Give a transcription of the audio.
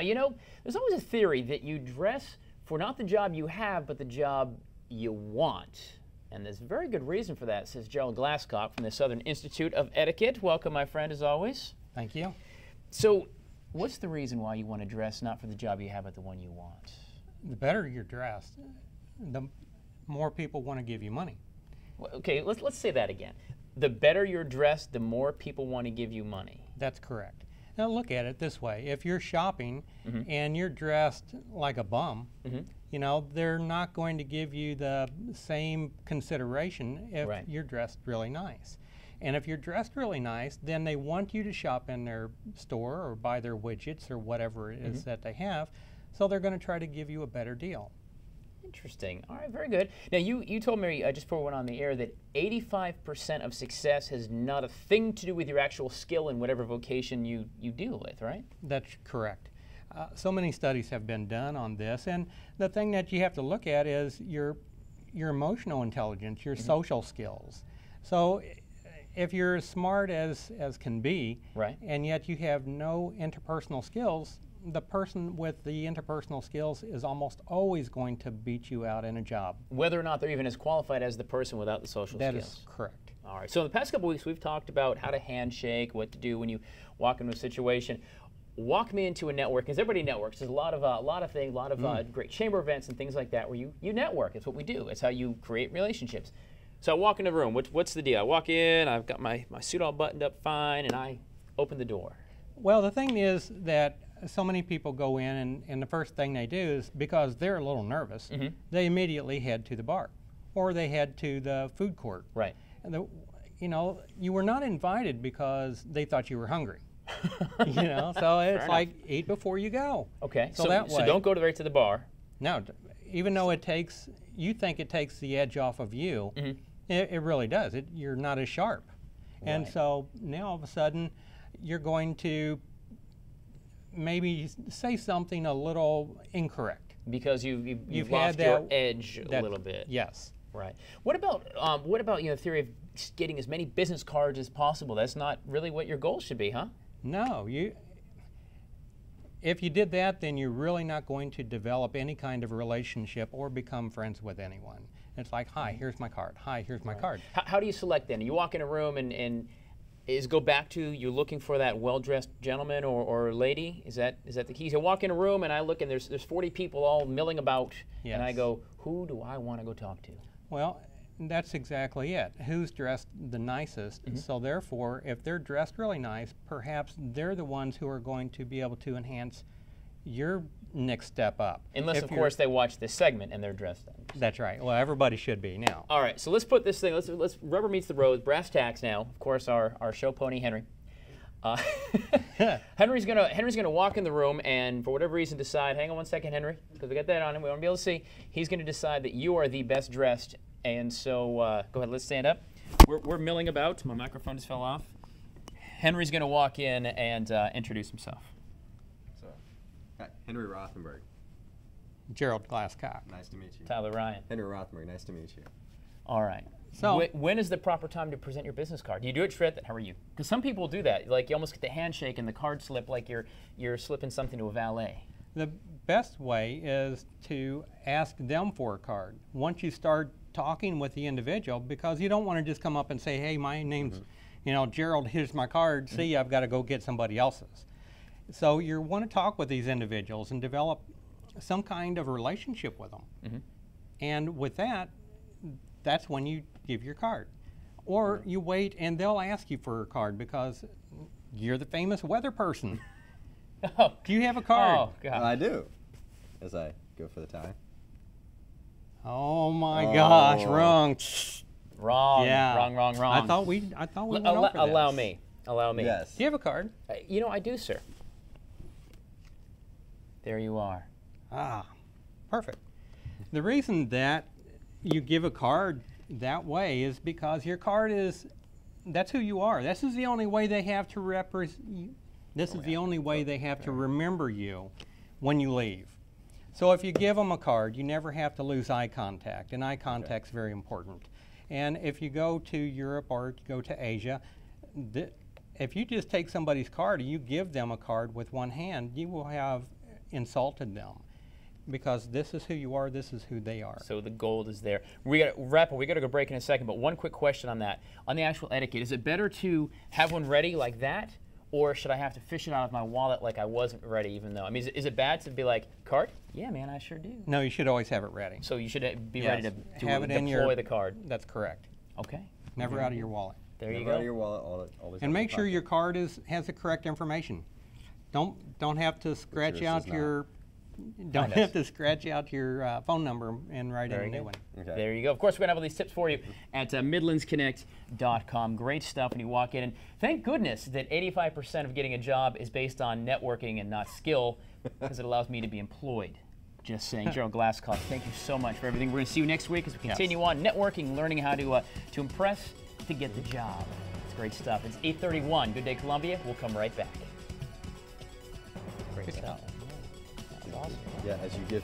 You know, there's always a theory that you dress for not the job you have, but the job you want. And there's a very good reason for that, says Gerald Glascock from the Southern Institute of Etiquette. Welcome, my friend, as always. Thank you. So, what's the reason why you want to dress not for the job you have, but the one you want? The better you're dressed, the more people want to give you money. Well, okay, let's say that again. The better you're dressed, the more people want to give you money. That's correct. Now look at it this way. If you're shopping and you're dressed like a bum, you know, they're not going to give you the same consideration if you're dressed really nice. And if you're dressed really nice, then they want you to shop in their store or buy their widgets or whatever it is that they have, so they're going to try to give you a better deal. Interesting. All right, very good. Now, you told me just before we went on the air that 85% of success has not a thing to do with your actual skill in whatever vocation you deal with, right? That's correct. So many studies have been done on this, and the thing that you have to look at is your emotional intelligence, your social skills. So if you're as smart as can be, and yet you have no interpersonal skills, the person with the interpersonal skills is almost always going to beat you out in a job. Whether or not they're even as qualified as the person without the social skills. That is correct. All right. So in the past couple weeks, we've talked about how to handshake, what to do when you walk into a situation. Walk me into a network, because everybody networks. There's a lot of things, a lot of great chamber events and things like that where you network. It's what we do. It's how you create relationships. So I walk into the room. What's the deal? I walk in. I've got my suit all buttoned up fine, and I open the door. Well, the thing is that so many people go in, and the first thing they do is, because they're a little nervous, they immediately head to the bar, or they head to the food court. Right. And you know, you were not invited because they thought you were hungry. You know, so it's like eat before you go. Okay. So that way, so don't go right to the bar. No, even though you think it takes the edge off of you, it really does. You're not as sharp, and so now all of a sudden, you're going to maybe say something a little incorrect because you've lost your edge a little bit. Yes. Right. What about the theory of getting as many business cards as possible? That's not really what your goal should be, huh? No. If you did that, then you're really not going to develop any kind of relationship or become friends with anyone. It's like, hi, here's my card. Hi, here's my card. How do you select then? You walk in a room and go back to you're looking for that well-dressed gentleman or lady? Is that the key? So I walk in a room and I look and there's 40 people all milling about, and I go, who do I want to go talk to? Well, that's exactly it. Who's dressed the nicest? So therefore, if they're dressed really nice, perhaps they're the ones who are going to be able to enhance your next step up. Unless, of course, they watch this segment and they're dressed up. That's right. Well, everybody should be now. All right, so let's put this thing, let's rubber meets the road, brass tacks now. Of course, our show pony, Henry. Henry's gonna walk in the room and for whatever reason decide, hang on one second, Henry, because we got that on him, we want to be able to see. He's gonna decide that you are the best dressed, and so go ahead, let's stand up. We're milling about, my microphone just fell off. Henry's gonna walk in and introduce himself. Hi, Henry Rothenberg. Gerald Glascock. Nice to meet you. Tyler Ryan. Henry Rothenberg, nice to meet you. All right. So when is the proper time to present your business card? Do you do it straight? How are you? Because some people do that. Like you almost get the handshake and the card slip like you're slipping something to a valet. The best way is to ask them for a card. Once you start talking with the individual, because you don't want to just come up and say, hey, my name's Gerald, here's my card. See, I've got to go get somebody else's. So you want to talk with these individuals and develop some kind of relationship with them. And with that, that's when you give your card. Or you wait and they'll ask you for a card because you're the famous weather person. Do you have a card? Oh, God. I do, as I go for the tie. Oh my gosh, wrong. Wrong, Yeah. wrong. I thought we went over this. Allow me. Yes. Do you have a card? I do, sir. There you are. Ah, perfect. The reason that you give a card that way is because your card that's who you are. This is the only way they have to the only way they have to remember you when you leave. So if you give them a card, you never have to lose eye contact, and eye contact's very important. And if you go to Europe or go to Asia, if you just take somebody's card and you give them a card with one hand, you will have insulted them, because this is who you are, this is who they are. So the gold is there. We got to go break in a second, but one quick question on that. On the actual etiquette, is it better to have one ready like that, or should I have to fish it out of my wallet like I wasn't ready, even though? I mean, is it bad to be like, card? Yeah, man, I sure do. No, you should always have it ready. So you should be Yes. ready to have it in deploy the card. That's correct. Okay. Never out of your wallet. There you Never go. out of your wallet, always. And make sure your card has the correct information. Don't have to scratch yours out does not. your have to scratch out your phone number and write in a new one. Okay. There you go. Of course, we're going to have all these tips for you at midlandsconnect.com. Great stuff when you walk in. And thank goodness that 85% of getting a job is based on networking and not skill, because it allows me to be employed. Just saying. Gerald Glascock, thank you so much for everything. We're going to see you next week as we continue on networking, learning how to impress to get the job. It's great stuff. It's 8:31. Good day, Columbia. We'll come right back. Great stuff. That was awesome. Yeah, as you give